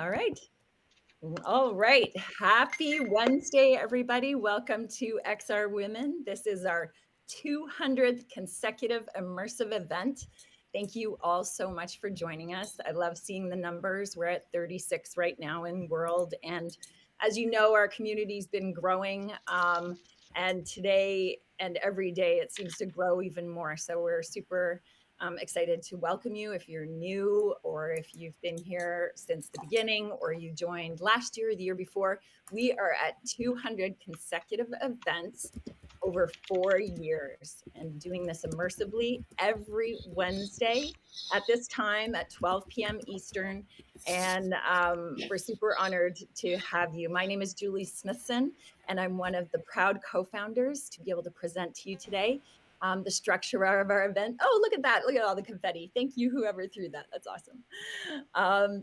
All right. All right. Happy Wednesday, everybody. Welcome to XR Women. This is our 200th consecutive immersive event. Thank you all so much for joining us. I love seeing the numbers. We're at 36 right now in world. And as you know, our community's been growing. And today and every day, it seems to grow even more. So we're super excited to welcome you if you're new or if you've been here since the beginning or you joined last year or the year before. We are at 200 consecutive events over 4 years and doing this immersively every Wednesday at this time at 12 p.m. Eastern. And we're super honored to have you. My name is Julie Smithson, and I'm one of the proud co-founders to be able to present to you today the structure of our event. Oh, look at that. Look at all the confetti. Thank you, whoever threw that. That's awesome.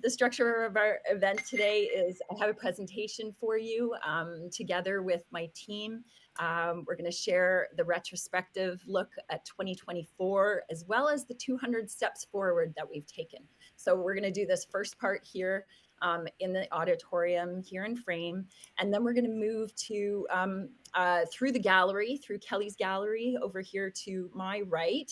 The structure of our event today is I have a presentation for you together with my team. We're going to share the retrospective look at 2024, as well as the 200 steps forward that we've taken. So we're going to do this first part here in the auditorium here in frame. And then we're going to move to through the gallery, through Kelly's gallery over here to my right,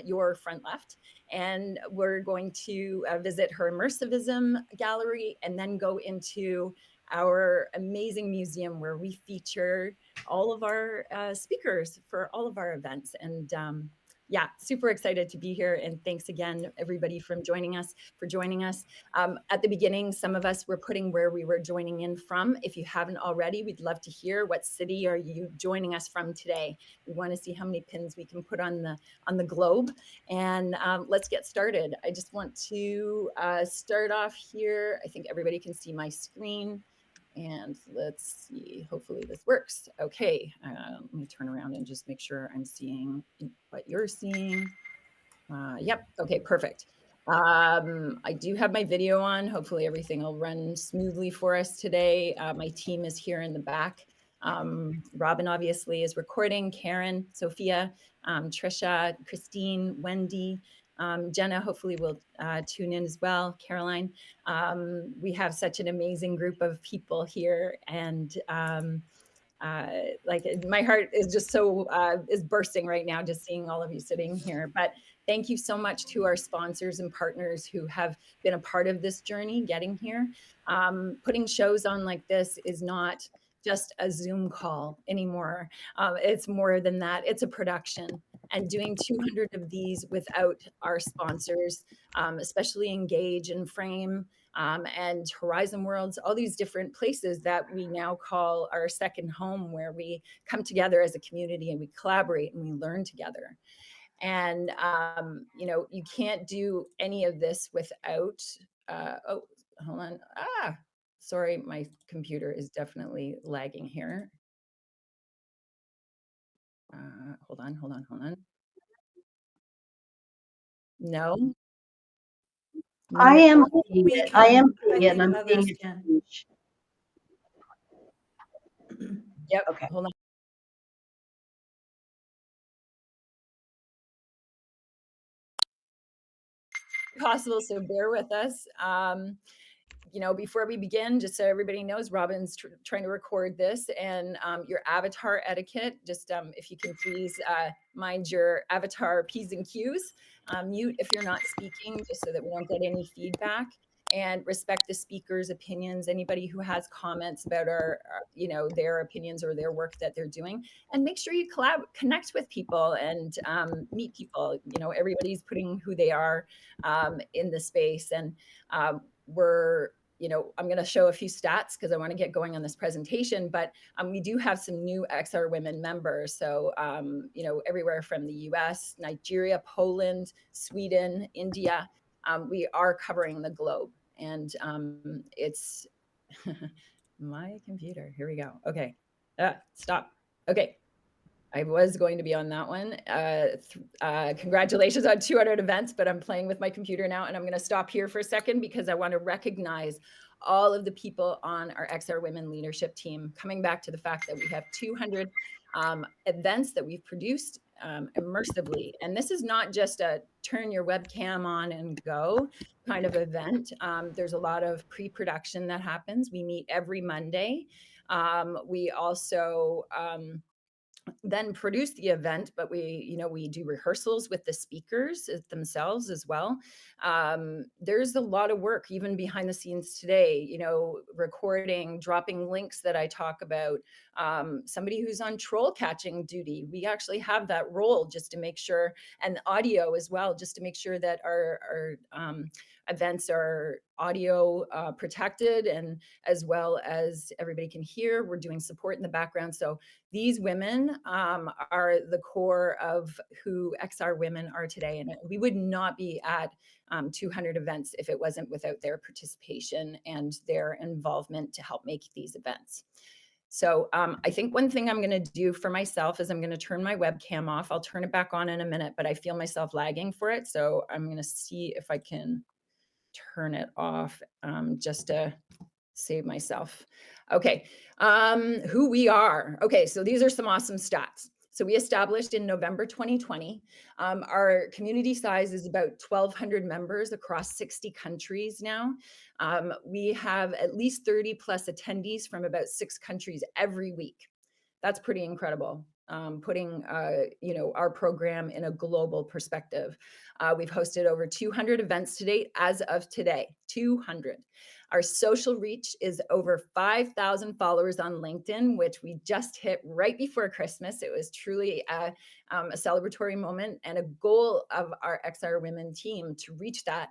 your front left. And we're going to visit her immersivism gallery and then go into our amazing museum where we feature all of our speakers for all of our events. And yeah, super excited to be here. And thanks again, everybody, for joining us. At the beginning, some of us were putting where we were joining in from. If you haven't already, we'd love to hear what city are you joining us from today. We want to see how many pins we can put on the globe. And let's get started. I just want to start off here. I think everybody can see my screen. And let's see, hopefully this works. Okay, let me turn around and just make sure I'm seeing what you're seeing. Yep, okay, perfect. I do have my video on. Hopefully everything will run smoothly for us today. My team is here in the back. Robin obviously is recording, Karen, Sophia, Trisha, Christine, Wendy, Jenna hopefully will tune in as well, Caroline. We have such an amazing group of people here, and like my heart is just so is bursting right now just seeing all of you sitting here. But thank you so much to our sponsors and partners who have been a part of this journey getting here. Putting shows on like this is not just a Zoom call anymore. It's more than that. It's a production. And doing 200 of these without our sponsors, especially Engage and Frame, and Horizon Worlds, all these different places that we now call our second home, where we come together as a community and we collaborate and we learn together. And, you know, you can't do any of this without, oh, hold on. Sorry, my computer is definitely lagging here. Hold on. No. I No. am seeing We it. can. I am I seeing it, and think I'm seeing others it can. change. Yep. Okay. Hold on. Possible, so bear with us. You know, before we begin, just so everybody knows, Robin's trying to record this, and your avatar etiquette, just if you can please mind your avatar P's and Q's, mute if you're not speaking, just so that we don't get any feedback, and respect the speaker's opinions, anybody who has comments about you know, their opinions or their work that they're doing. And make sure you connect with people and meet people. You know, everybody's putting who they are in the space. And you know, I'm going to show a few stats because I want to get going on this presentation, but we do have some new XR Women members. So, you know, everywhere from the US, Nigeria, Poland, Sweden, India, we are covering the globe. And it's my computer. Here we go. Okay. Stop. Okay. I was going to be on that one. Congratulations on 200 events, but I'm playing with my computer now, and I'm going to stop here for a second because I want to recognize all of the people on our XR Women leadership team. Coming back to the fact that we have 200 events that we've produced immersively. And this is not just a turn your webcam on and go kind of event. There's a lot of pre-production that happens. We meet every Monday. We also then produce the event, but we do rehearsals with the speakers themselves as well. There's a lot of work even behind the scenes today, recording, dropping links that I talk about. Somebody who's on troll catching duty, we actually have that role just to make sure, and audio as well, just to make sure that our events are audio protected, and as well as everybody can hear. We're doing support in the background. So these women are the core of who XR women are today. And we would not be at 200 events if it wasn't without their participation and their involvement to help make these events. So I think one thing I'm going to do for myself is I'm going to turn my webcam off. I'll turn it back on in a minute, but I feel myself lagging for it. So I'm going to see if I can turn it off just to save myself. Okay, who we are. Okay, so these are some awesome stats. So we established in November 2020. Our community size is about 1,200 members across 60 countries now. We have at least 30 plus attendees from about 6 countries every week. That's pretty incredible. Putting our program in a global perspective. We've hosted over 200 events to date as of today. 200. Our social reach is over 5,000 followers on LinkedIn, which we just hit right before Christmas. It was truly a celebratory moment and a goal of our XR Women team to reach that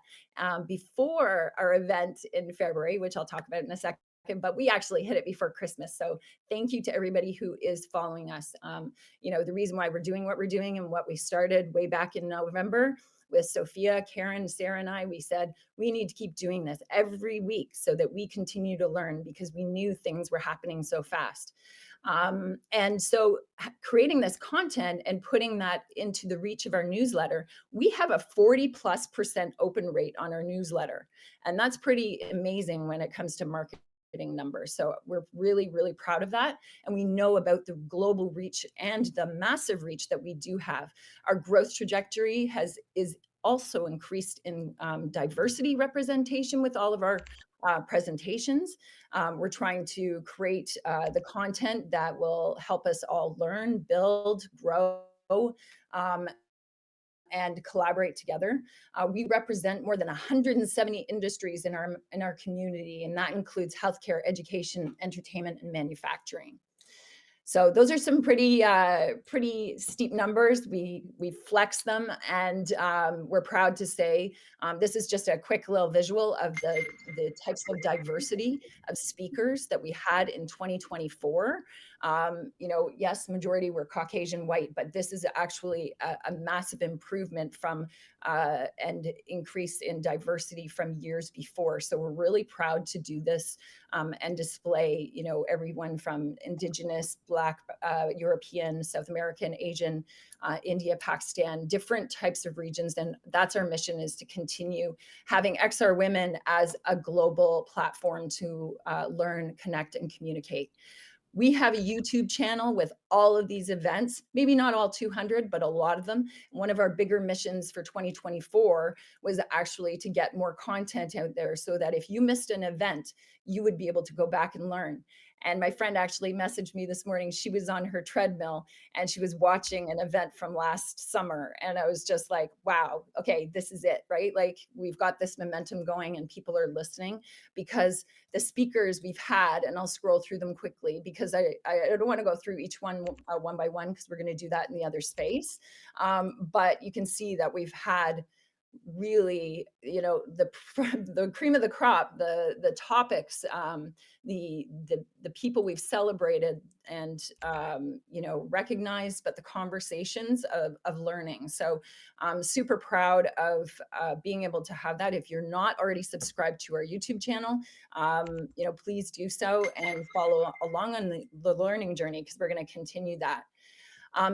before our event in February, which I'll talk about in a second. But we actually hit it before Christmas. So thank you to everybody who is following us. The reason why we're doing what we're doing and what we started way back in November with Sophia, Karen, Sarah, and I, we said we need to keep doing this every week so that we continue to learn, because we knew things were happening so fast. And so creating this content and putting that into the reach of our newsletter, we have a 40+% open rate on our newsletter. And that's pretty amazing when it comes to marketing numbers. So we're really, really proud of that. And we know about the global reach and the massive reach that we do have. Our growth trajectory is also increased in diversity representation with all of our presentations. We're trying to create the content that will help us all learn, build, grow, and collaborate together. We represent more than 170 industries in our community, and that includes healthcare, education, entertainment, and manufacturing. So those are some pretty steep numbers. We flex them, and we're proud to say this is just a quick little visual of the types of diversity of speakers that we had in 2024. Yes, majority were Caucasian white, but this is actually a massive improvement from and increase in diversity from years before. So we're really proud to do this and display, everyone from Indigenous, Black, European, South American, Asian, India, Pakistan, different types of regions. And that's our mission, is to continue having XR Women as a global platform to learn, connect, and communicate. We have a YouTube channel with all of these events, maybe not all 200, but a lot of them. One of our bigger missions for 2024 was actually to get more content out there so that if you missed an event, you would be able to go back and learn. And my friend actually messaged me this morning. She was on her treadmill and she was watching an event from last summer. And I was just like, wow, okay, this is it, right? Like, we've got this momentum going and people are listening because the speakers we've had, and I'll scroll through them quickly because I don't want to go through each one one by one, because we're going to do that in the other space. But you can see that we've had really, the cream of the crop, the topics, the people we've celebrated and recognized, but the conversations of learning. So I'm super proud of being able to have that. If you're not already subscribed to our YouTube channel, please do so and follow along on the learning journey, because we're going to continue that.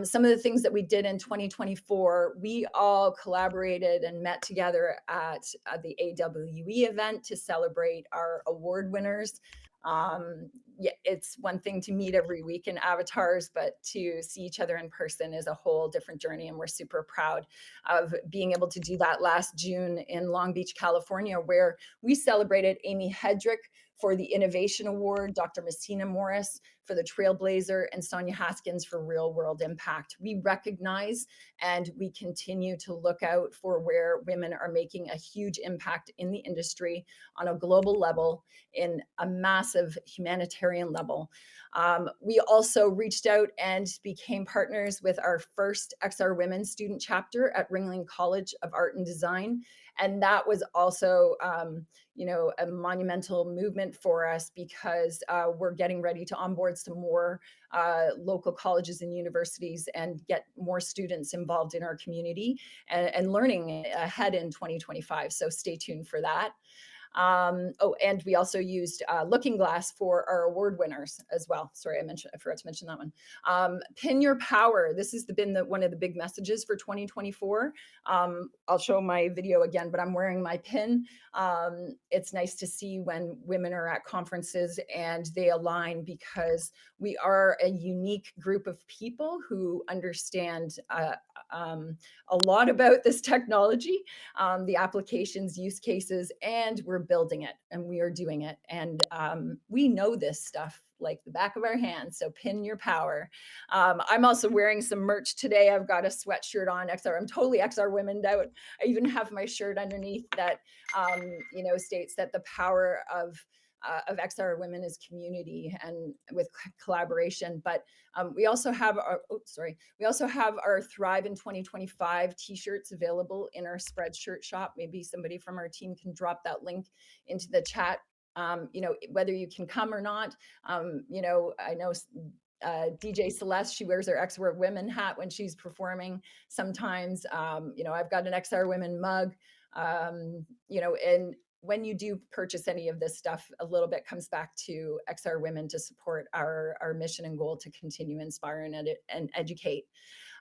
Some of the things that we did in 2024, we all collaborated and met together at the AWE event to celebrate our award winners. Yeah, it's one thing to meet every week in avatars, but to see each other in person is a whole different journey. And we're super proud of being able to do that last June in Long Beach, California, where we celebrated Amy Hedrick for the Innovation Award, Dr. Messina Morris for the Trailblazer, and Sonia Haskins for Real World Impact. We recognize and we continue to look out for where women are making a huge impact in the industry on a global level, in a massive humanitarian level. We also reached out and became partners with our first XR Women student chapter at Ringling College of Art and Design. And that was also, a monumental movement for us because we're getting ready to onboard some more local colleges and universities and get more students involved in our community and learning ahead in 2025. So stay tuned for that. And we also used Looking Glass for our award winners as well. Sorry, I forgot to mention that one. Pin your power. This has been one of the big messages for 2024. I'll show my video again, but I'm wearing my pin. It's nice to see when women are at conferences and they align, because we are a unique group of people who understand a lot about this technology, the applications, use cases, and we're building it and we are doing it. And we know this stuff like the back of our hands. So pin your power. I'm also wearing some merch today. I've got a sweatshirt on XR. I'm totally XR womened out. I even have my shirt underneath that, states that the power of XR Women is community and with collaboration. But we also have our Thrive in 2025 t-shirts available in our Spreadshirt shop. Maybe somebody from our team can drop that link into the chat. Whether you can come or not, I know DJ Celeste, she wears her XR Women hat when she's performing sometimes. I've got an XR Women mug, and when you do purchase any of this stuff, a little bit comes back to XR Women to support our mission and goal to continue inspire and educate.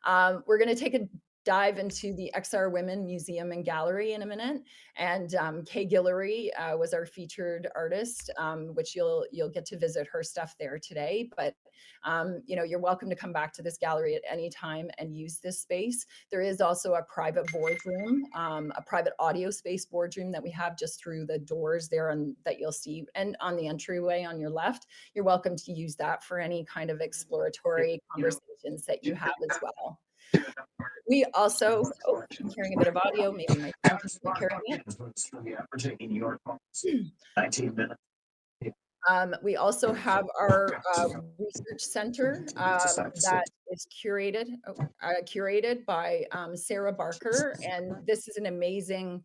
We're going to take a dive into the XR Women Museum and Gallery in a minute. And Kay Guillory was our featured artist, which you'll get to visit her stuff there today. But you're welcome to come back to this gallery at any time and use this space. There is also a private boardroom, a private audio space boardroom that we have just through the doors there that you'll see, and on the entryway on your left. You're welcome to use that for any kind of exploratory conversations that you have as well. We also, I'm hearing a bit of audio. Maybe my phone can take care of it. We also have our research center that is curated by Sarah Barker, and this is an amazing.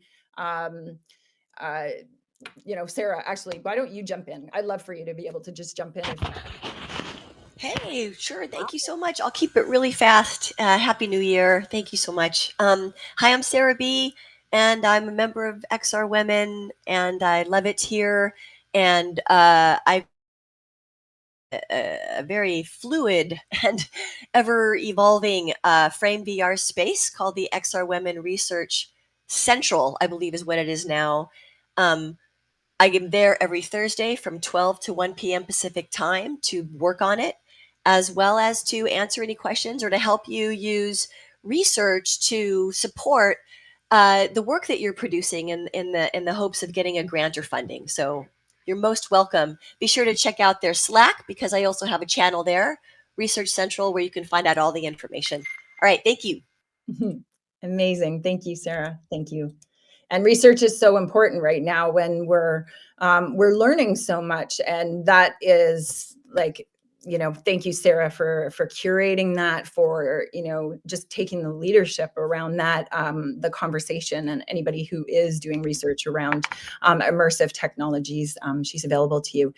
Sarah, actually, why don't you jump in? I'd love for you to be able to just jump in. Hey, sure. Thank you so much. I'll keep it really fast. Happy New Year. Thank you so much. Hi, I'm Sarah B., and I'm a member of XR Women, and I love it here. And I've a very fluid and ever evolving frame VR space called the XR Women Research Central, I believe is what it is now. I am there every Thursday from 12 to 1 p.m. Pacific time to work on it, as well as to answer any questions or to help you use research to support the work that you're producing in the hopes of getting a grant or funding. So you're most welcome. Be sure to check out their Slack, because I also have a channel there, Research Central, where you can find out all the information. All right, thank you. Amazing. Thank you, Sarah. Thank you. And research is so important right now when we're learning so much, and that is like, thank you, Sarah, for curating that, for just taking the leadership around that, the conversation, and anybody who is doing research around immersive technologies, she's available to you.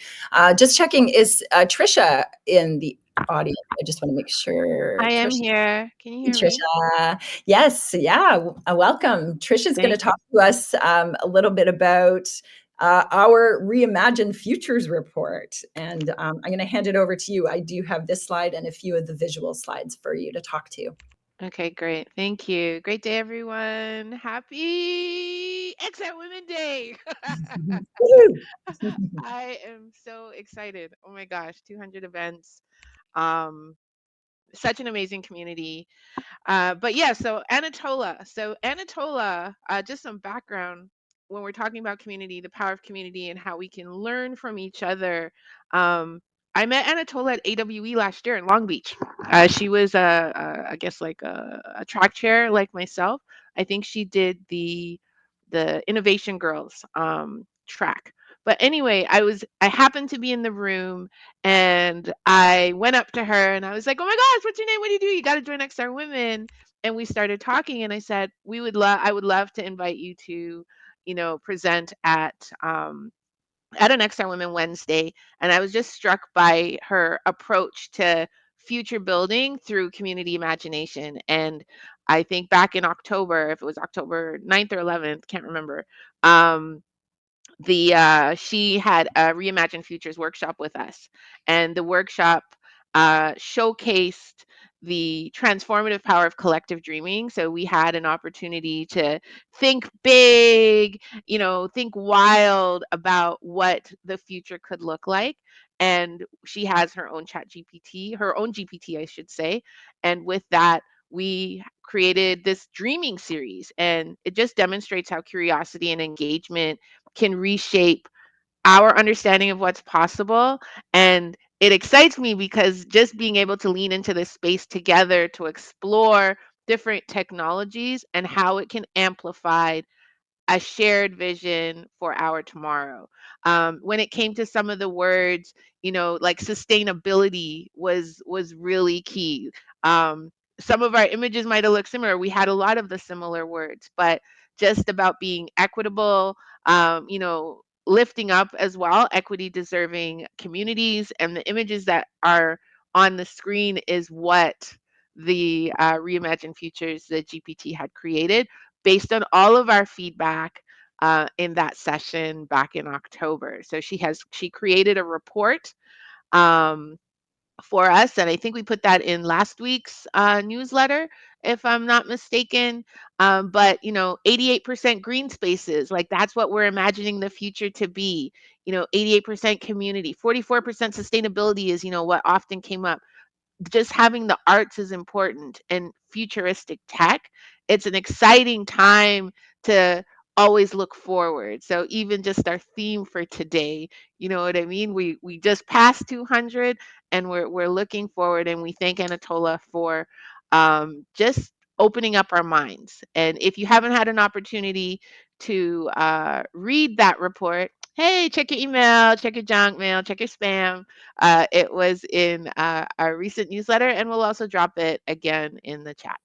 Just checking, is Trisha in the audience? I just want to make sure. I am Trisha, here. Can you hear me? Trisha. Yes, yeah, welcome. Trisha's going to talk to us a little bit about our Reimagined Futures report. And I'm going to hand it over to you. I do have this slide and a few of the visual slides for you to talk to. Okay, great. Thank you. Great day, everyone. Happy XR Women Day. Woo! I am so excited. Oh my gosh, 200 events. Um, Such an amazing community. But yeah, so Anatola. So Anatola, just some background when we're talking about community, the power of community, and how we can learn from each other. Um, I met Anatola at AWE last year in Long Beach. She was I guess like a track chair like myself. I think she did the Innovation Girls track. But anyway, I happened to be in the room and I went up to her and I was like, "Oh my gosh, what's your name? What do you do? You got to join XR Women." And we started talking and I said, I would love to invite you to, present at an XR Women Wednesday. And I was just struck by her approach to future building through community imagination. And I think back in October, if it was October 9th or 11th, can't remember. Um, she had a Reimagine Futures workshop with us, and the workshop showcased the transformative power of collective dreaming. So we had an opportunity to think big, think wild about what the future could look like. And she has her own her own GPT, I should say. And with that, we created this dreaming series, and it just demonstrates how curiosity and engagement can reshape our understanding of what's possible. And it excites me because just being able to lean into this space together to explore different technologies and how it can amplify a shared vision for our tomorrow. When it came to some of the words, like sustainability was really key. Um, some of our images might have looked similar. We had a lot of the similar words, but just about being equitable, lifting up as well, equity deserving communities, and the images that are on the screen is what the Reimagine Futures that GPT had created based on all of our feedback in that session back in October. So she created a report um, for us, and I think we put that in last week's newsletter, if I'm not mistaken. But 88% green spaces, like that's what we're imagining the future to be. 88% community, 44% sustainability is what often came up. Just having the arts is important and futuristic tech. It's an exciting time to always look forward. So even just our theme for today, you know what I mean? We just passed 200 and we're looking forward, and we thank Anatola for just opening up our minds. And if you haven't had an opportunity to read that report, hey, check your email, check your junk mail, check your spam. It was in our recent newsletter, and we'll also drop it again in the chat.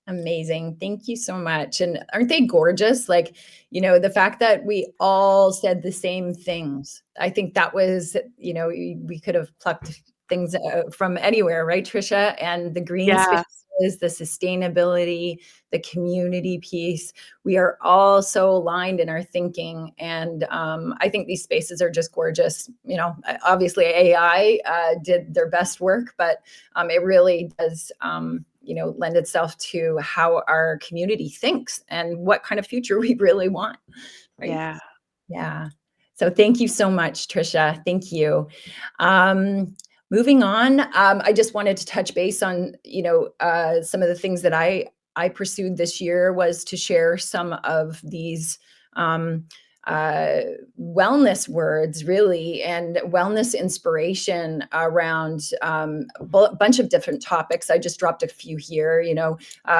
Amazing. Thank you so much. And aren't they gorgeous? Like, the fact that we all said the same things. I think that was, we could have plucked things from anywhere, right, Trisha? And the green Yeah, spaces, the sustainability, the community piece. We are all so aligned in our thinking. And I think these spaces are just gorgeous. Obviously AI did their best work, but it really does lend itself to how our community thinks and what kind of future we really want, right? yeah. Yeah. So thank you so much, Trisha. Thank you. Um, Moving on, I just wanted to touch base on, some of the things that I pursued this year was to share some of these um, uh, wellness words, really, and wellness inspiration around a bunch of different topics. I just dropped a few here.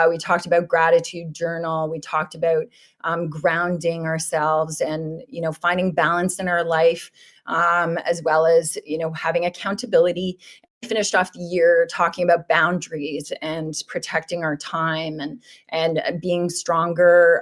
We talked about gratitude journal. We talked about grounding ourselves and finding balance in our life, as well as having accountability. I finished off the year talking about boundaries and protecting our time and being stronger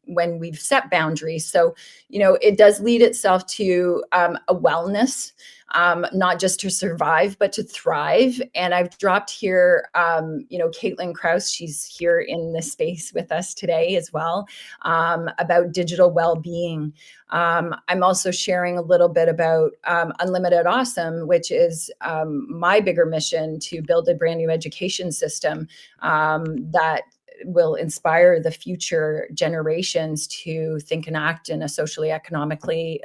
when we've set boundaries. So it does lead itself to a wellness not just to survive, but to thrive. And I've dropped here, Caitlin Krause, she's here in this space with us today as well, about digital well-being. I'm also sharing a little bit about Unlimited Awesome, which is my bigger mission to build a brand new education system that will inspire the future generations to think and act in a socially, economically,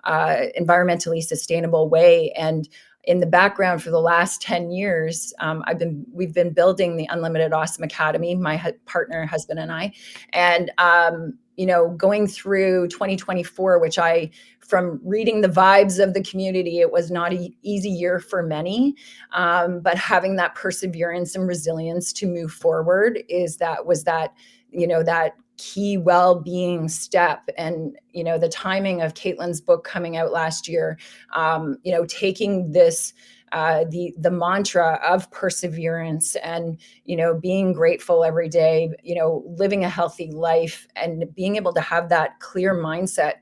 environmentally sustainable way. And in the background for the last 10 years, we've been building the Unlimited Awesome Academy, my partner, husband, and I. And going through 2024, which from reading the vibes of the community, it was not an easy year for many, but having that perseverance and resilience to move forward was that key well-being step. And the timing of Caitlin's book coming out last year, taking this the mantra of perseverance and being grateful every day, living a healthy life, and being able to have that clear mindset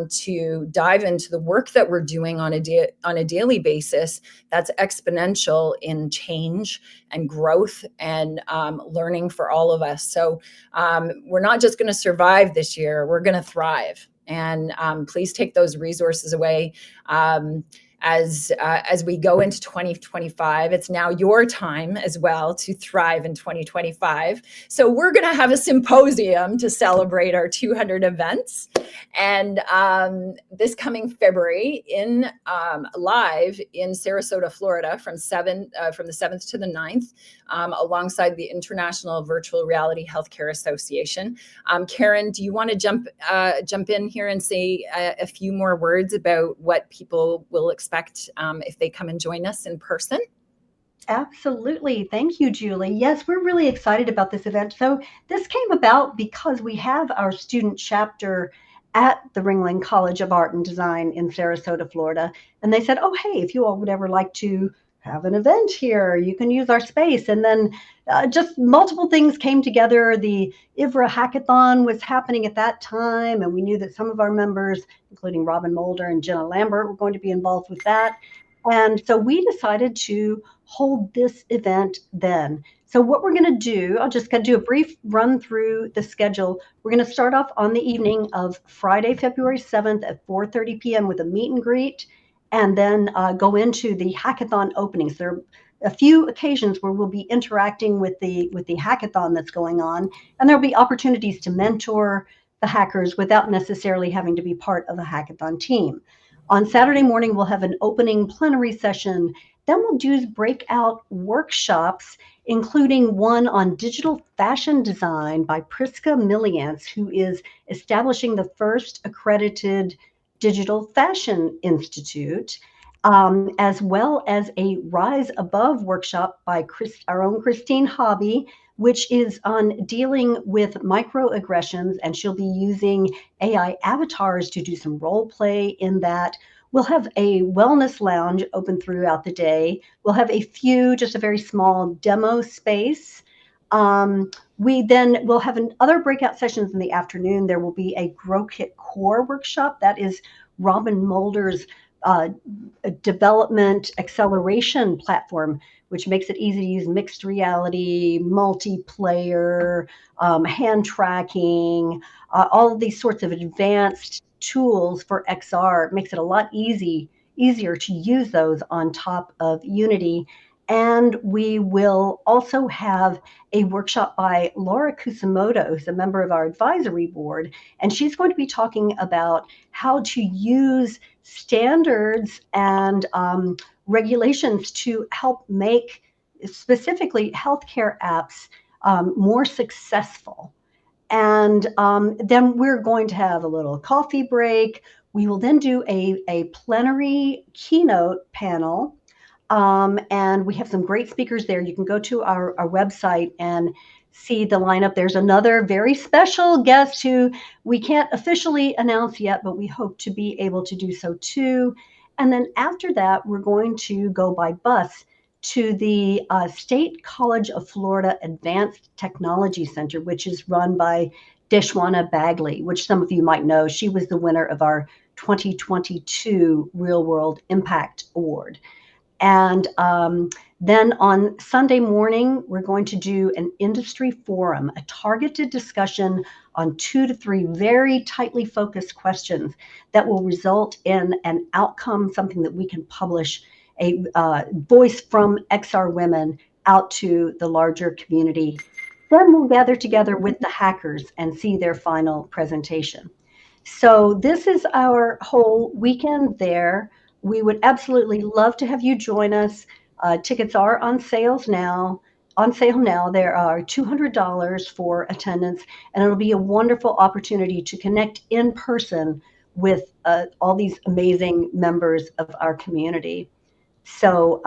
to dive into the work that we're doing on a daily basis that's exponential in change and growth and learning for all of us. So we're not just going to survive this year, we're going to thrive. And please take those resources away. As we go into 2025, it's now your time as well to thrive in 2025. So we're going to have a symposium to celebrate our 200 events, and this coming February live in Sarasota, Florida, from the 7th to the 9th, alongside the International Virtual Reality Healthcare Association. Karen, do you want to jump in here and say a few more words about what people will expect if they come and join us in person? Absolutely. Thank you, Julie. Yes, we're really excited about this event. So this came about because we have our student chapter at the Ringling College of Art and Design in Sarasota, Florida. And they said, oh, hey, if you all would ever like to have an event here, you can use our space. And then just multiple things came together. The IVRA hackathon was happening at that time, and we knew that some of our members, including Robin Mulder and Jenna Lambert, were going to be involved with that. And so we decided to hold this event then. So what we're going to do, I'll just do a brief run through the schedule. We're going to start off on the evening of Friday, February 7th at 4:30 p.m. with a meet and greet, and then go into the hackathon openings. There are a few occasions where we'll be interacting with the hackathon that's going on, and there'll be opportunities to mentor the hackers without necessarily having to be part of a hackathon team. On Saturday morning, we'll have an opening plenary session. Then we'll do breakout workshops, including one on digital fashion design by Priska Milliance, who is establishing the first accredited digital fashion institute, as well as a Rise Above workshop by our own Christine Hobby, which is on dealing with microaggressions, and she'll be using AI avatars to do some role play in that. We'll have a wellness lounge open throughout the day. We'll have just a very small demo space. We then will have other breakout sessions in the afternoon. There will be a Grow Kit Core workshop. That is Robin Mulder's development acceleration platform, which makes it easy to use mixed reality, multiplayer, hand tracking, all of these sorts of advanced tools for XR. It makes it a lot easier to use those on top of Unity. And we will also have a workshop by Laura Kusamoto, who's a member of our advisory board, and she's going to be talking about how to use standards and regulations to help make specifically healthcare apps more successful. And then we're going to have a little coffee break. We will then do a plenary keynote panel. And we have some great speakers there. You can go to our website and see the lineup. There's another very special guest who we can't officially announce yet, but we hope to be able to do so too. And then after that, we're going to go by bus to the State College of Florida Advanced Technology Center, which is run by Deshwana Bagley, which some of you might know. She was the winner of our 2022 Real World Impact Award. And then on Sunday morning, we're going to do an industry forum, a targeted discussion on 2 to 3 very tightly focused questions that will result in an outcome, something that we can publish, a voice from XR Women out to the larger community. Then we'll gather together with the hackers and see their final presentation. So this is our whole weekend there. We would absolutely love to have you join us. Tickets are on sales now. On sale now, there are $200 for attendance, and it'll be a wonderful opportunity to connect in person with all these amazing members of our community. So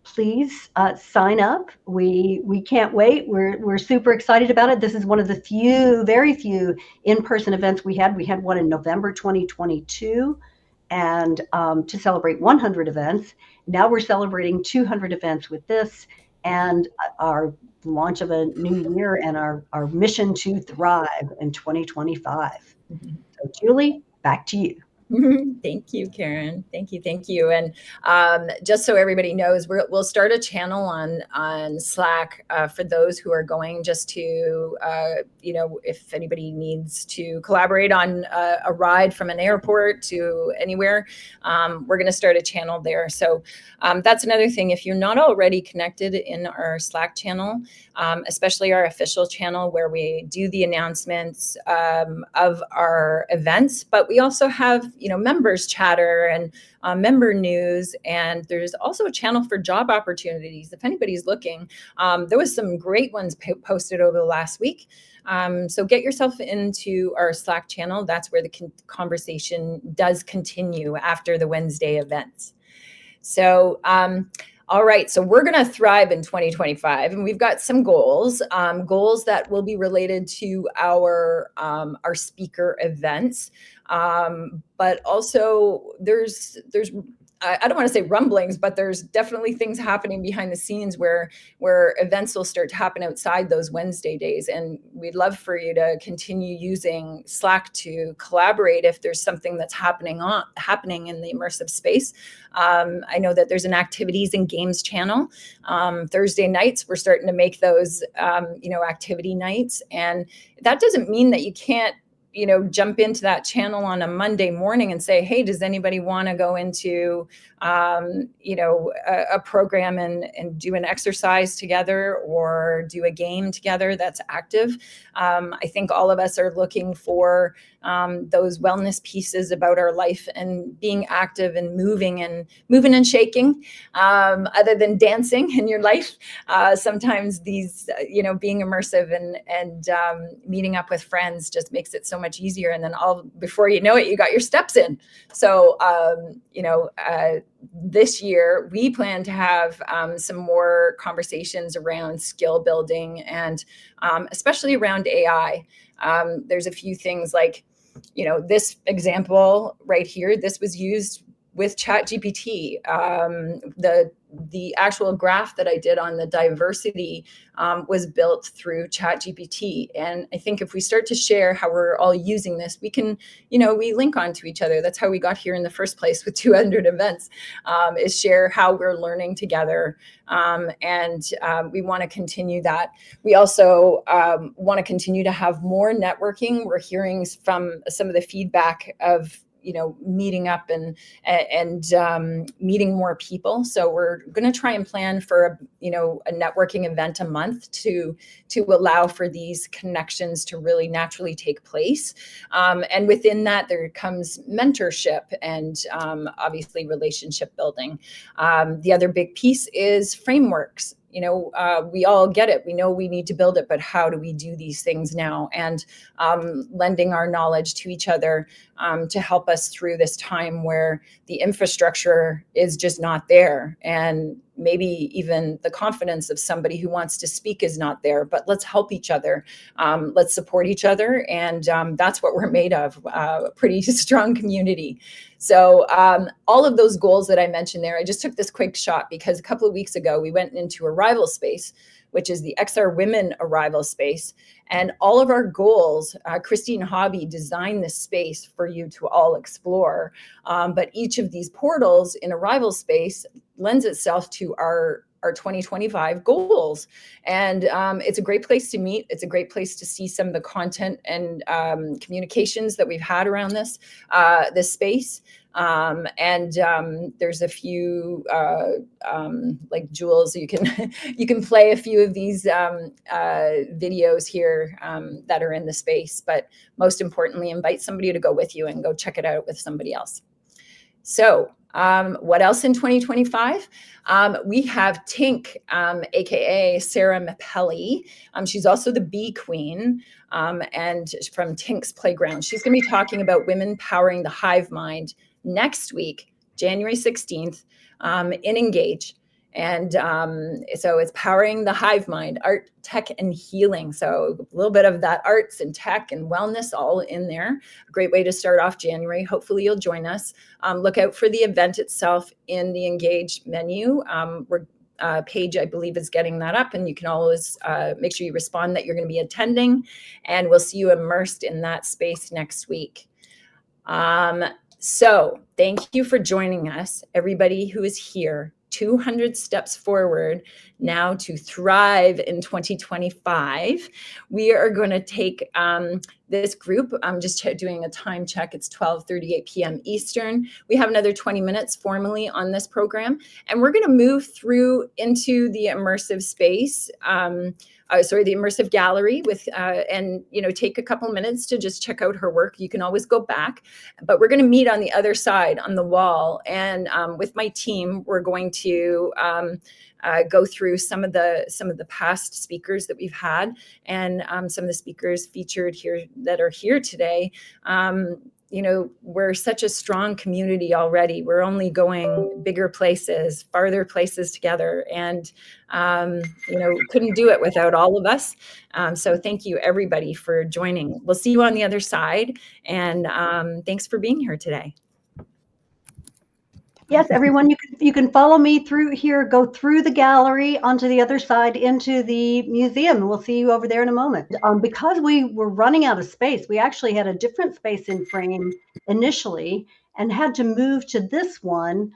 please sign up. We can't wait. We're super excited about it. This is one of the very few in-person events we had. We had one in November 2022, and to celebrate 100 events. Now we're celebrating 200 events with this, and our launch of a new year and our mission to thrive in 2025. So Julie, back to you. Thank you, Karen. Thank you. Thank you. And just so everybody knows, we'll start a channel on Slack for those who are going, just to, if anybody needs to collaborate on a ride from an airport to anywhere, we're going to start a channel there. So that's another thing. If you're not already connected in our Slack channel, especially our official channel where we do the announcements of our events, but we also have members chatter and member news, and there's also a channel for job opportunities. If anybody's looking, there was some great ones posted over the last week. So get yourself into our Slack channel. That's where the conversation does continue after the Wednesday events. So all right, so we're going to thrive in 2025, and we've got some goals, goals that will be related to our speaker events, but also there's I don't want to say rumblings, but there's definitely things happening behind the scenes where events will start to happen outside those Wednesday days. And we'd love for you to continue using Slack to collaborate if there's something that's happening in the immersive space. I know that there's an activities and games channel. Thursday nights, we're starting to make those, activity nights. And that doesn't mean that you can't jump into that channel on a Monday morning and say, hey, does anybody want to go into, a program and do an exercise together or do a game together that's active? I think all of us are looking for those wellness pieces about our life and being active and moving and shaking, other than dancing in your life. Sometimes these, being immersive and meeting up with friends just makes it so much easier. And then before you know it, you got your steps in. So, this year we plan to have some more conversations around skill building and especially around AI. There's a few things like, this example right here, this was used with ChatGPT. The actual graph that I did on the diversity was built through ChatGPT. And I think if we start to share how we're all using this, we can, we link onto each other. That's how we got here in the first place with 200 events, is share how we're learning together. And we want to continue that. We also want to continue to have more networking. We're hearing from some of the feedback of meeting up and meeting more people. So we're going to try and plan for a networking event a month to allow for these connections to really naturally take place. And within that, there comes mentorship and obviously relationship building. The other big piece is frameworks. We all get it. We know we need to build it, but how do we do these things now? And lending our knowledge to each other to help us through this time where the infrastructure is just not there. And maybe even the confidence of somebody who wants to speak is not there, but let's help each other. Let's support each other. And that's what we're made of, a pretty strong community. So all of those goals that I mentioned there, I just took this quick shot because a couple of weeks ago, we went into a rival space which is the XR Women Arrival Space. And all of our goals, Christine Hobby designed this space for you to all explore. But each of these portals in Arrival Space lends itself to our 2025 goals. And it's a great place to meet. It's a great place to see some of the content and communications that we've had around this space. There's a few like Jules, you can play a few of these videos here that are in the space, but most importantly, invite somebody to go with you and go check it out with somebody else. So what else in 2025? We have Tink, aka Sarah Mapelli. She's also the Bee Queen, and from Tink's Playground. She's going to be talking about women powering the hive mind next week, January 16th, in Engage. And so it's powering the hive mind, art, tech, and healing. So a little bit of that arts and tech and wellness all in there. A great way to start off January. Hopefully you'll join us. Look out for the event itself in the Engage menu. Paige, I believe, is getting that up, and you can always make sure you respond that you're going to be attending, and we'll see you immersed in that space next week. So thank you for joining us, everybody who is here. 200 steps forward now to thrive in 2025. We are going to take this group. I'm just doing a time check. It's 12:38 p.m. Eastern. We have another 20 minutes formally on this program, and we're going to move through into the immersive space. The immersive gallery with, and take a couple minutes to just check out her work. You can always go back, but we're going to meet on the other side on the wall. And with my team, we're going to go through some of the past speakers that we've had, and some of the speakers featured here that are here today. We're such a strong community already. We're only going bigger places, farther places together, and couldn't do it without all of us. So thank you, everybody, for joining. We'll see you on the other side, and thanks for being here today. Yes, everyone, you can follow me through here, go through the gallery onto the other side into the museum. We'll see you over there in a moment. Because we were running out of space, we actually had a different space in frame initially and had to move to this one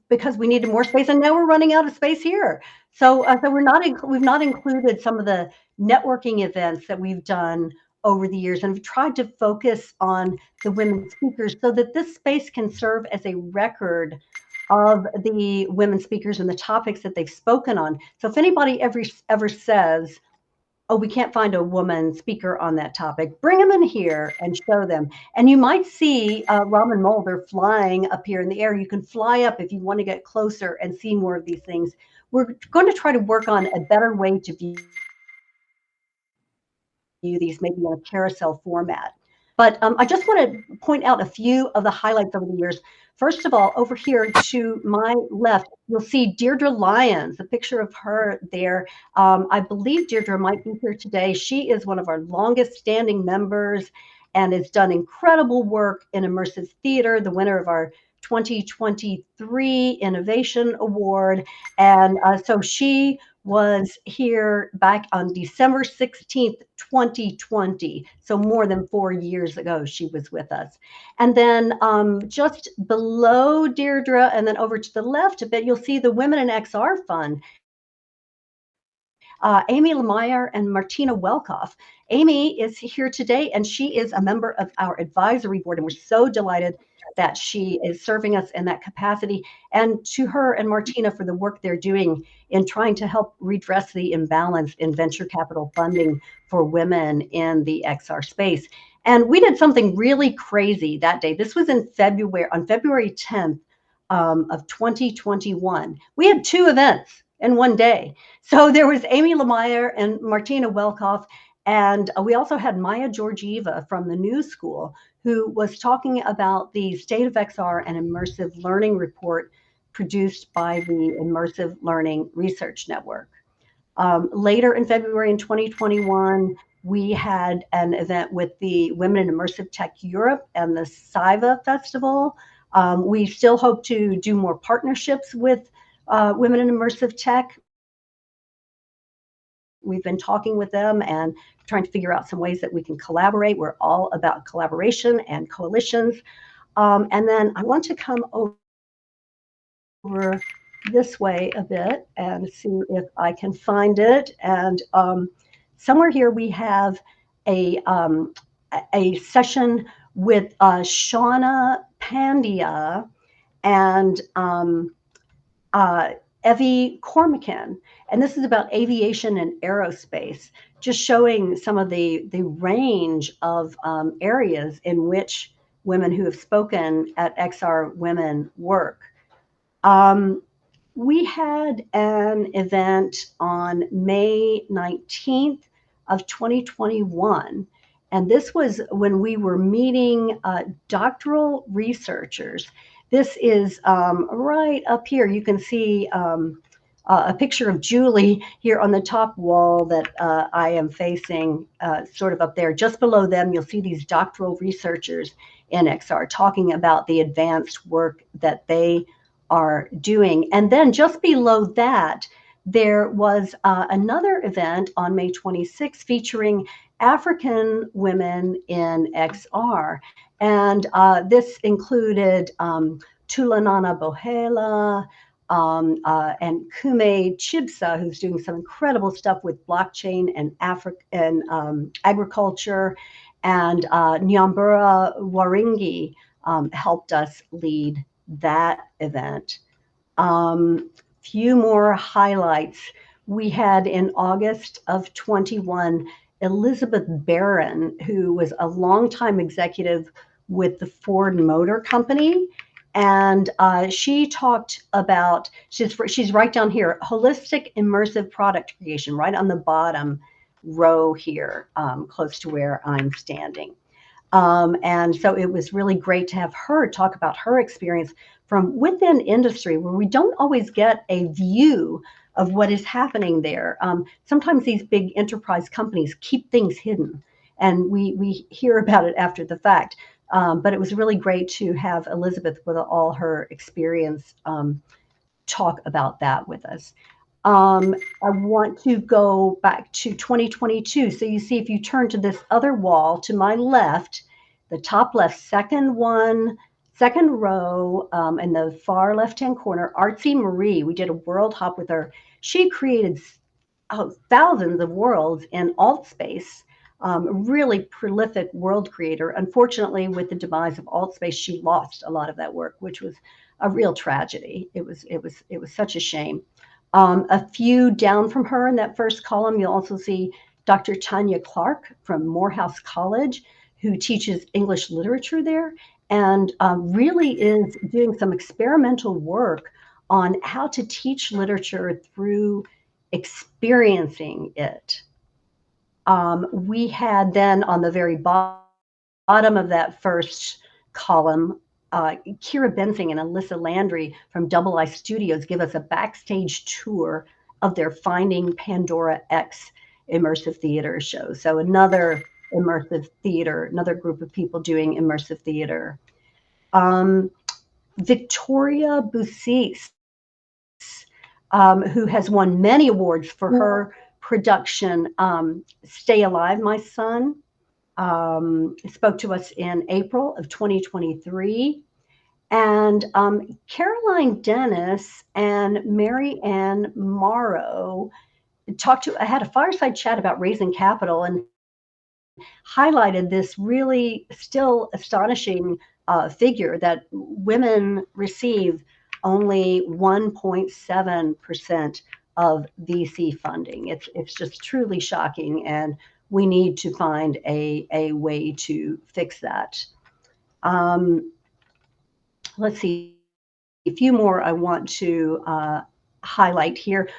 because we needed more space, and now we're running out of space here. So we've not included some of the networking events that we've done over the years, and we've tried to focus on the women speakers so that this space can serve as a record of the women speakers and the topics that they've spoken on. So if anybody ever says, oh, we can't find a woman speaker on that topic, bring them in here and show them. And you might see Robin Mulder flying up here in the air. You can fly up if you want to get closer and see more of these things. We're going to try to work on a better way to view these, maybe in a carousel format. But I just want to point out a few of the highlights over the years. First of all, over here to my left, you'll see Deirdre Lyons, a picture of her there. I believe Deirdre might be here today. She is one of our longest standing members and has done incredible work in immersive theater, the winner of our 2023 Innovation Award. And so she was here back on December 16th, 2020. So more than 4 years ago, she was with us. And then just below Deirdre, and then over to the left a bit, you'll see the Women in XR Fund. Amy Lemire and Martina Welkoff. Amy is here today, and she is a member of our advisory board, and we're so delighted that she is serving us in that capacity. And to her and Martina for the work they're doing in trying to help redress the imbalance in venture capital funding for women in the XR space. And we did something really crazy that day. This was in February, on February 10th of 2021. We had 2 events in one day. So there was Amy Lemire and Martina Welkoff, and we also had Maya Georgieva from the New School, who was talking about the State of XR and Immersive Learning report produced by the Immersive Learning Research Network. Later in February in 2021, we had an event with the Women in Immersive Tech Europe and the SIVA Festival. We still hope to do more partnerships with Women in Immersive Tech. we've been talking with them and trying to figure out some ways that we can collaborate. We're all about collaboration and coalitions. And then I want to come over this way a bit and see if I can find it. And somewhere here we have a session with Shauna Pandya and Evie Cormican. And this is about aviation and aerospace, just showing some of the range of areas in which women who have spoken at XR Women work. We had an event on May 19th of 2021, and this was when we were meeting doctoral researchers. This is right up here. You can see a picture of Julie here on the top wall that I am facing, sort of up there. Just below them, you'll see these doctoral researchers in XR talking about the advanced work that they are doing. And then just below that, there was another event on May 26th featuring African women in XR. And this included Tulanana Bohela and Kume Chibsa, who's doing some incredible stuff with blockchain and agriculture. And Nyambura Waringi helped us lead that event. Few more highlights. We had in August of 21, Elizabeth Barron, who was a longtime executive with the Ford Motor Company. And she talked about, she's right down here, holistic immersive product creation, right on the bottom row here, close to where I'm standing. And so it was really great to have her talk about her experience from within industry, where we don't always get a view of what is happening there. Sometimes these big enterprise companies keep things hidden, and we hear about it after the fact. But it was really great to have Elizabeth, with all her experience, talk about that with us. I want to go back to 2022. So you see, if you turn to this other wall to my left, the top left, second row, in the far left-hand corner, Artsy Marie. We did a world hop with her. She created thousands of worlds in alt space. Really prolific world creator. Unfortunately, with the demise of alt space, she lost a lot of that work, which was a real tragedy. It was such a shame. A few down from her in that first column, you'll also see Dr. Tanya Clark from Morehouse College, who teaches English literature there, and really is doing some experimental work on how to teach literature through experiencing it. We had then on the very bottom of that first column, Kira Bensing and Alyssa Landry from Double I Studios give us a backstage tour of their Finding Pandora X immersive theater show. So another immersive theater, another group of people doing immersive theater. Victoria Bousis, who has won many awards for her production, Stay Alive, My Son, spoke to us in April of 2023. And Caroline Dennis and Mary Ann Morrow had a fireside chat about raising capital and highlighted this really still astonishing figure that women receive only 1.7% of VC funding. It's just truly shocking, and we need to find a way to fix that. Let's see, a few more I want to highlight here.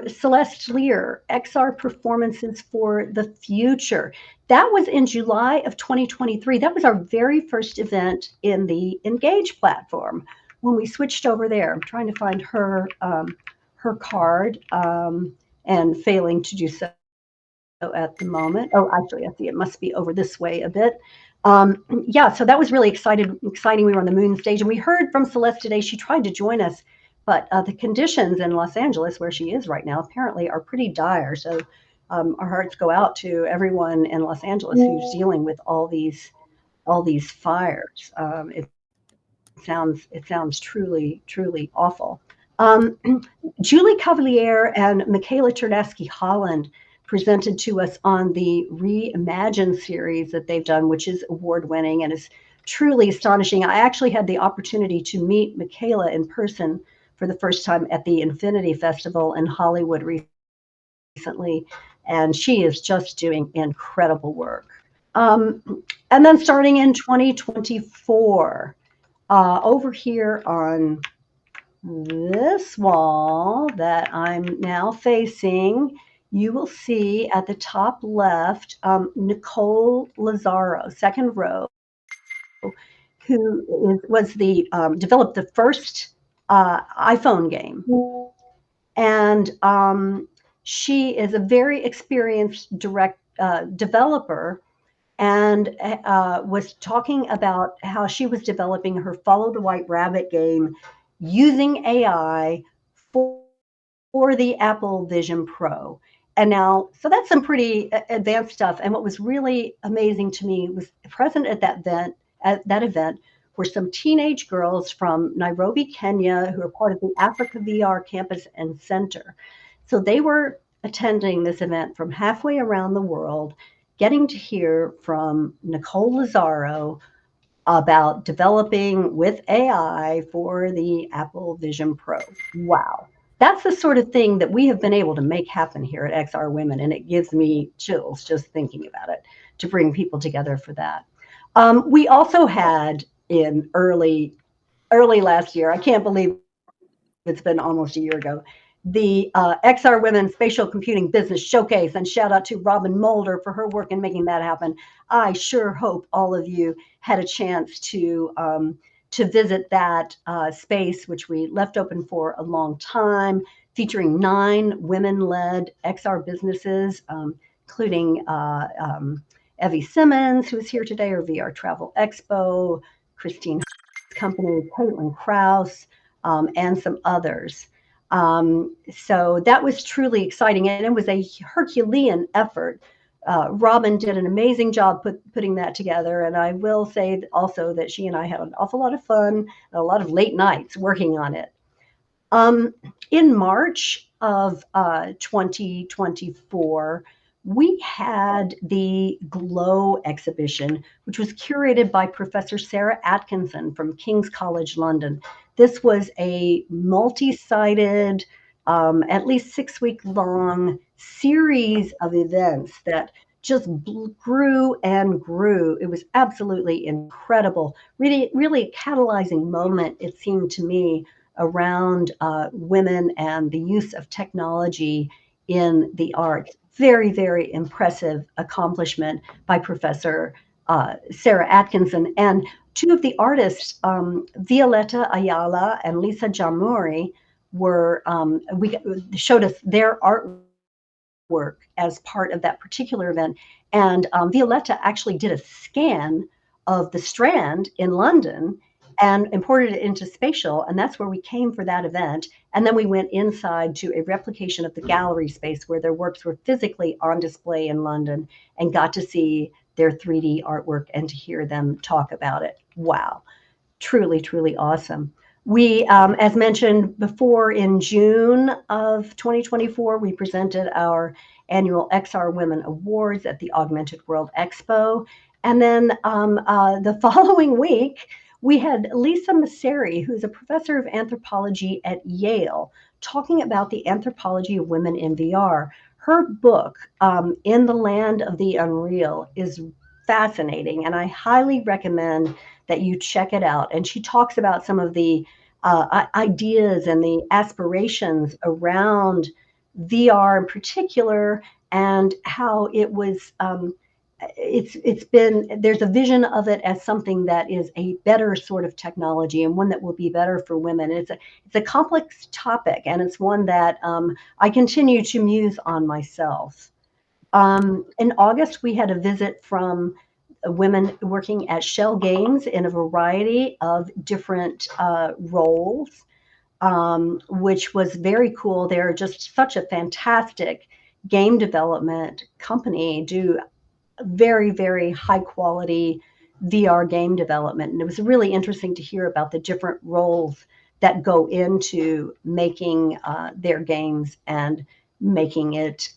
Celeste Lear, XR Performances for the Future. That was in July of 2023. That was our very first event in the Engage platform when we switched over there. I'm trying to find her card and failing to do so at the moment. Oh, actually, I see it must be over this way a bit. Yeah, so that was really exciting. We were on the moon stage, and we heard from Celeste today. She tried to join us, but the conditions in Los Angeles, where she is right now, apparently are pretty dire. So our hearts go out to everyone in Los Angeles who's dealing with all these fires. It sounds truly awful. Um, Julie Cavalier and Michaela Ternasky Holland presented to us on the Reimagine series that they've done, which is award winning and is truly astonishing. I actually had the opportunity to meet Michaela in person for the first time at the Infinity Festival in Hollywood recently, and she is just doing incredible work. Um, and then starting in 2024, over here on this wall that I'm now facing, you will see at the top left Nicole Lazaro, second row, developed the first iPhone game, and she is a very experienced direct developer, and was talking about how she was developing her Follow the White Rabbit game using AI for the Apple Vision Pro. And now, so that's some pretty advanced stuff. And what was really amazing to me was present at that event were some teenage girls from Nairobi, Kenya, who are part of the Africa VR campus and center. So they were attending this event from halfway around the world, getting to hear from Nicole Lazaro about developing with AI for the Apple Vision Pro. Wow. That's the sort of thing that we have been able to make happen here at XR Women, and it gives me chills just thinking about it, to bring people together for that. We also had in early last year, I can't believe it's been almost a year ago, the XR Women Spatial Computing Business Showcase, and shout out to Robin Mulder for her work in making that happen. I sure hope all of you had a chance to visit that space, which we left open for a long time, featuring 9 women-led XR businesses, including Evie Simmons, who's here today, or VR Travel Expo, Christine Company, Caitlin Krause, and some others. So that was truly exciting, and it was a Herculean effort. Robin did an amazing job putting that together, and I will say also that she and I had an awful lot of fun and a lot of late nights working on it. In March of 2024, we had the Glow exhibition, which was curated by Professor Sarah Atkinson from King's College London. This was a multi-sided, at least 6-week long series of events that just grew and grew. It was absolutely incredible. Really a catalyzing moment, it seemed to me, around women and the use of technology in the arts. Very impressive accomplishment by Professor Sarah Atkinson. And 2 of the artists, Violetta Ayala and Lisa Jamuri, we showed us their artwork as part of that particular event. And Violetta actually did a scan of the Strand in London and imported it into Spatial, and that's where we came for that event. And then we went inside to a replication of the gallery space where their works were physically on display in London, and got to see their 3D artwork and to hear them talk about it. Wow, truly awesome. We, as mentioned before, in June of 2024, we presented our annual XR Women Awards at the Augmented World Expo. And then the following week, we had Lisa Masseri, who's a professor of anthropology at Yale, talking about the anthropology of women in VR. Her book, In the Land of the Unreal, is fascinating, and I highly recommend that you check it out. And she talks about some of the ideas and the aspirations around VR in particular, and how it was it's been, there's a vision of it as something that is a better sort of technology, and one that will be better for women. It's a complex topic, and it's one that I continue to muse on myself. In August, we had a visit from women working at Shell Games in a variety of different roles, which was very cool. They're just such a fantastic game development company do very, very high quality VR game development. And it was really interesting to hear about the different roles that go into making their games and making it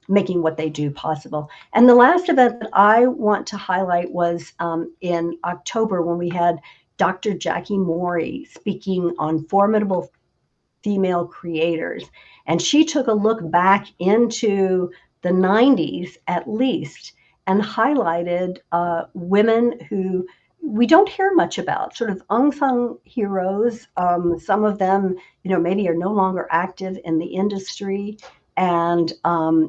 making what they do possible. And the last event that I want to highlight was in October when we had Dr. Jackie Morey speaking on formidable female creators. And she took a look back into the 90s at least and highlighted women who we don't hear much about, sort of unsung heroes. Some of them, maybe are no longer active in the industry. And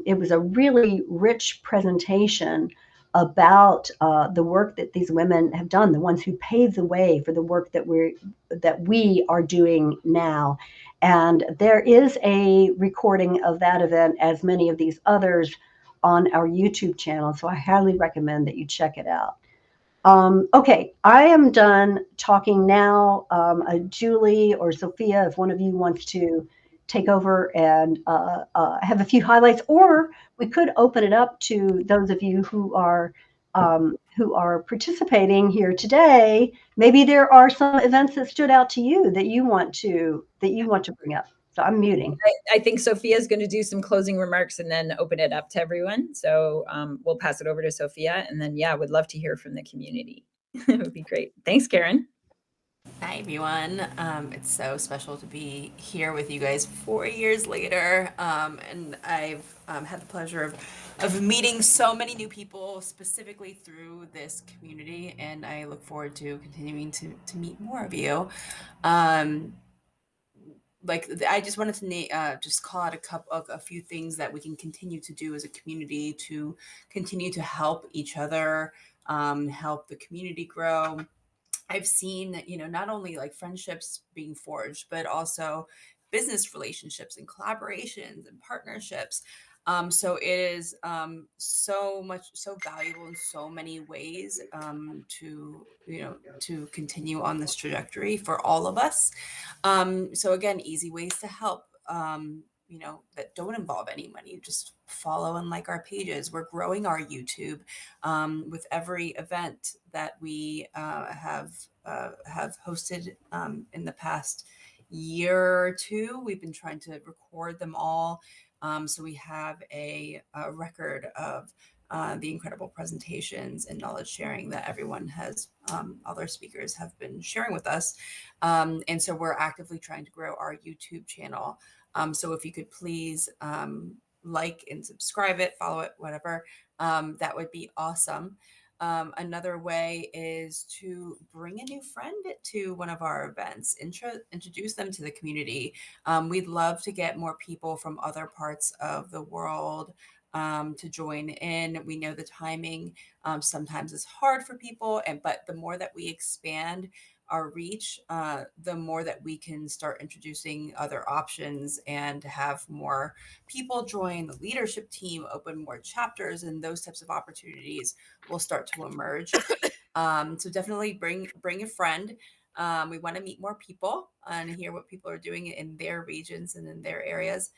it was a really rich presentation about the work that these women have done, the ones who paved the way for the work that we are doing now. And there is a recording of that event, as many of these others, on our YouTube channel. So I highly recommend that you check it out. Okay, I am done talking now. Julie or Sophia, if one of you wants to take over and have a few highlights, or we could open it up to those of you who are participating here today. Maybe there are some events that stood out to you that you want to bring up. So I'm muting. I think Sophia's going to do some closing remarks and then open it up to everyone. So we'll pass it over to Sophia, and then would love to hear from the community. It would be great. Thanks, Karen. Hi, everyone. It's so special to be here with you guys 4 years later. And I've had the pleasure of meeting so many new people specifically through this community. And I look forward to continuing to meet more of you. I just wanted to just call out a few things that we can continue to do as a community to continue to help each other, help the community grow. I've seen, not only like friendships being forged, but also business relationships and collaborations and partnerships. So it is so valuable in so many ways to continue on this trajectory for all of us. So again, easy ways to help. That don't involve any money. Just follow and like our pages. We're growing our YouTube with every event that we have hosted in the past year or two. We've been trying to record them all. So we have a record of the incredible presentations and knowledge sharing that everyone has, all our speakers have been sharing with us. And so we're actively trying to grow our YouTube channel. So if you could please like and subscribe it, follow it, whatever, that would be awesome. Another way is to bring a new friend to one of our events, introduce them to the community. We'd love to get more people from other parts of the world to join in. We know the timing sometimes is hard for people, but the more that we expand our reach, the more that we can start introducing other options and have more people join the leadership team, open more chapters, and those types of opportunities will start to emerge. So definitely bring a friend. We want to meet more people and hear what people are doing in their regions and in their areas.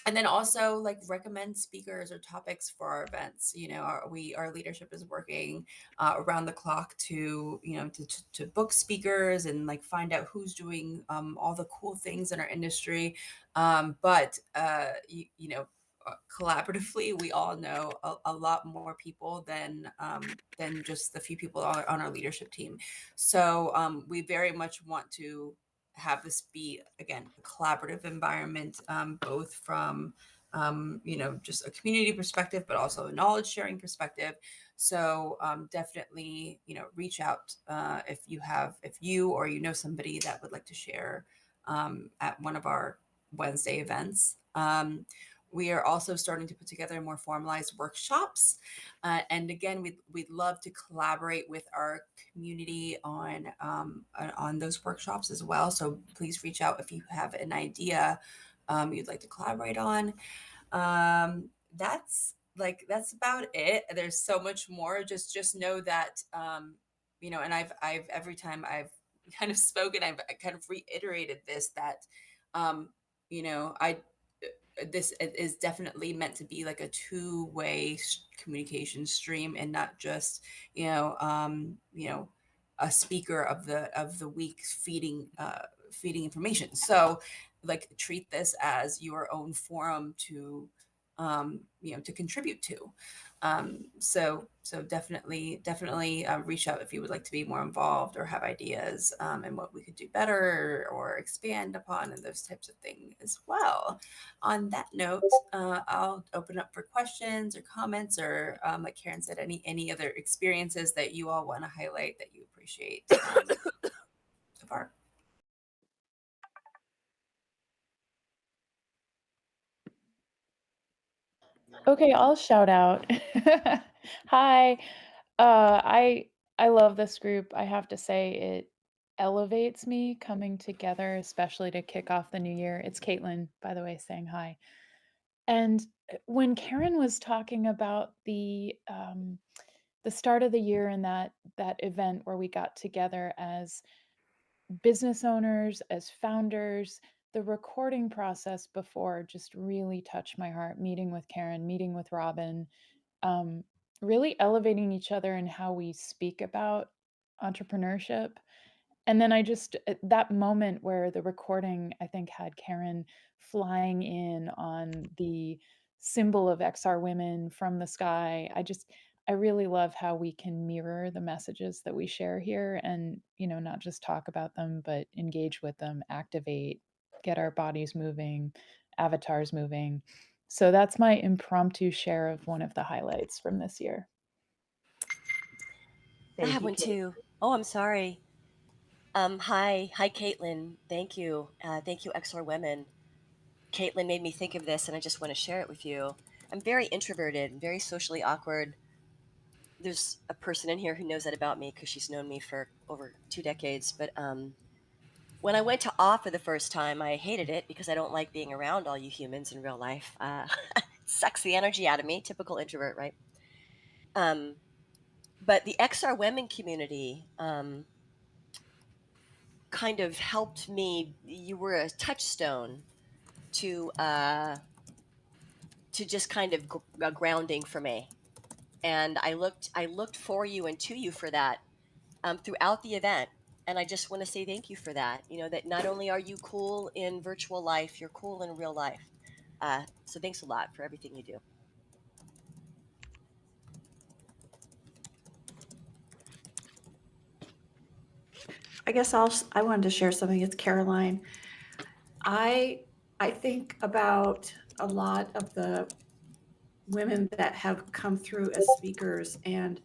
And then also like recommend speakers or topics for our events. Our leadership is working around the clock to book speakers and like find out who's doing all the cool things in our industry. But collaboratively, we all know a lot more people than just the few people on our leadership team. So we very much want to have this be, again, a collaborative environment, both from just a community perspective, but also a knowledge sharing perspective. So definitely reach out if you or somebody that would like to share at one of our Wednesday events. We are also starting to put together more formalized workshops. And again, we'd love to collaborate with our community on those workshops as well. So please reach out if you have an idea you'd like to collaborate on. That's about it. There's so much more. Just know that, and I've every time I've kind of spoken, I've kind of reiterated this, that, I this is definitely meant to be like a two-way communication stream, and not just a speaker of the week feeding information. So like treat this as your own forum to to contribute to. So definitely reach out if you would like to be more involved or have ideas, and what we could do better or expand upon, and those types of things as well. On that note, I'll open up for questions or comments, or like Karen said, any other experiences that you all want to highlight that you appreciate so far. Okay, I'll shout out. Hi. I love this group. I have to say it elevates me coming together, especially to kick off the new year. It's Caitlin, by the way, saying hi. And when Karen was talking about the start of the year and that event where we got together as business owners, as founders, the recording process before just really touched my heart. Meeting with Karen, meeting with Robin, um, really elevating each other in how we speak about entrepreneurship. And then I just, that moment where the recording, I think, had Karen flying in on the symbol of XR women from the sky. I really love how we can mirror the messages that we share here and, not just talk about them, but engage with them, activate, get our bodies moving, avatars moving. So that's my impromptu share of one of the highlights from this year. I Thank have you, one Kate. too. Oh, I'm sorry. Hi, Caitlin. Thank you. Thank you, XR Women. Caitlin made me think of this, and I just want to share it with you. I'm very introverted, very socially awkward. There's a person in here who knows that about me because she's known me for over 2 decades. But when I went to awe for the first time, I hated it because I don't like being around all you humans in real life. It sucks the energy out of me. Typical introvert, right? Um, but the XR women community kind of helped me. You were a touchstone to just kind of a grounding for me, and I looked for you and to you for that throughout the event. And I just want to say thank you for that. That not only are you cool in virtual life, you're cool in real life. So thanks a lot for everything you do. I guess I wanted to share something. It's Caroline. I think about a lot of the women that have come through as speakers and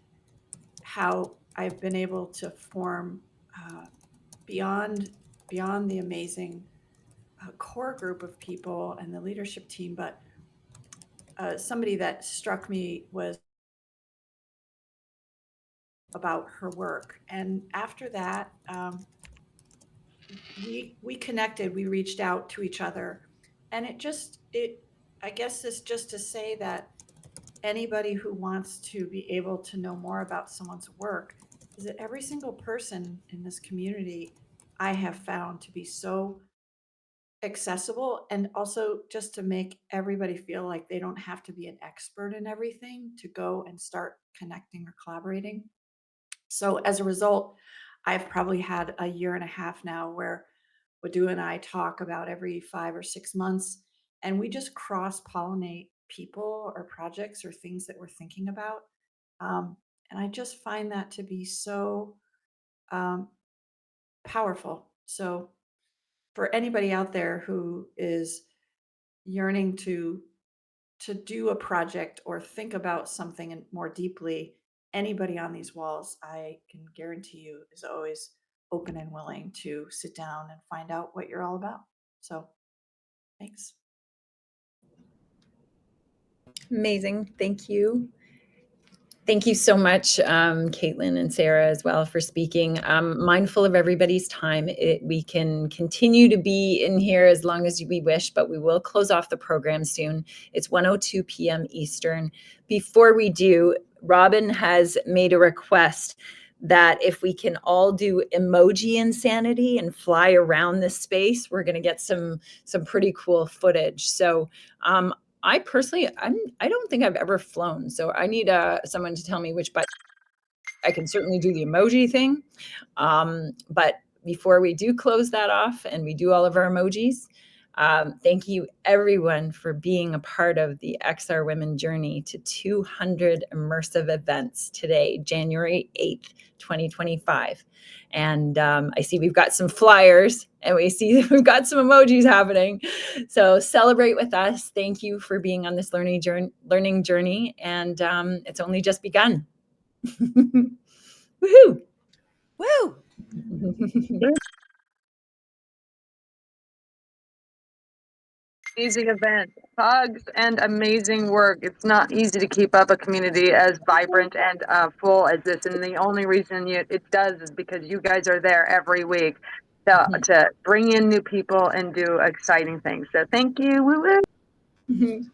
how I've been able to form beyond the amazing core group of people and the leadership team. But somebody that struck me was about her work, and after that, we connected. We reached out to each other, and it I guess is just to say that anybody who wants to be able to know more about someone's work is that every single person in this community I have found to be so accessible, and also just to make everybody feel like they don't have to be an expert in everything to go and start connecting or collaborating. So as a result, I've probably had a year and a half now where Wadu and I talk about every 5 or 6 months, and we just cross pollinate people or projects or things that we're thinking about. And I just find that to be so um, powerful. So for anybody out there who is yearning to do a project or think about something more deeply, anybody on these walls, I can guarantee you, is always open and willing to sit down and find out what you're all about. So thanks. Amazing. Thank you. Thank you so much, Caitlin and Sarah, as well, for speaking. Mindful of everybody's time. We can continue to be in here as long as we wish, but we will close off the program soon. It's 1:02 p.m. Eastern. Before we do, Robin has made a request that if we can all do emoji insanity and fly around this space, we're going to get some pretty cool footage. So I personally, I don't think I've ever flown, so I need someone to tell me which button. I can certainly do the emoji thing, but before we do close that off and we do all of our emojis, thank you everyone for being a part of the XR Women journey to 200 immersive events today, January 8th, 2025. And I see we've got some flyers and we see we've got some emojis happening. So celebrate with us. Thank you for being on this learning journey. And it's only just begun. Woohoo! Woo! Amazing event, hugs, and amazing work. It's not easy to keep up a community as vibrant and full as this, and the only reason it does is because you guys are there every week to bring in new people and do exciting things. So thank you. Woo-woo.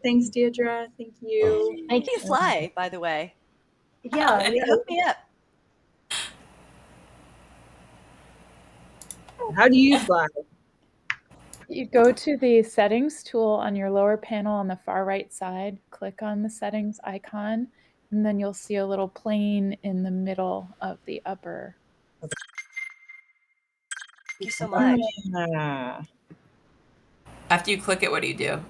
Thanks, Deirdre. Thank you. I can fly, by the way. Yeah, Hook me up. How do you fly? You go to the settings tool on your lower panel on the far right side, click on the settings icon, and then you'll see a little plane in the middle of the upper. Thank you so much. Ah. After you click it, what do you do?